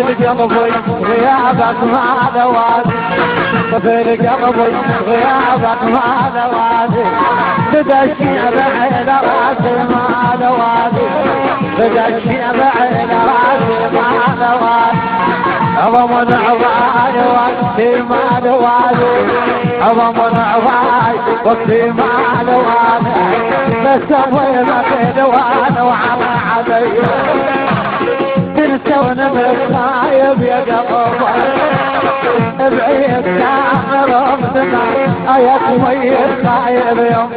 القلب غيابك ما دوادي في القلب غيابك ما دوادي بدا الشعر على راسي ما دوادي بدا الشعر على راسي ما دوادي أضمن عباي وقتي ما دوادي أضمن عباي وقتي ما دوادي بس وينك دوان وعلى علي تنسون بالخايب يا قلب بعيد كان ربنا يا كويس خايب يا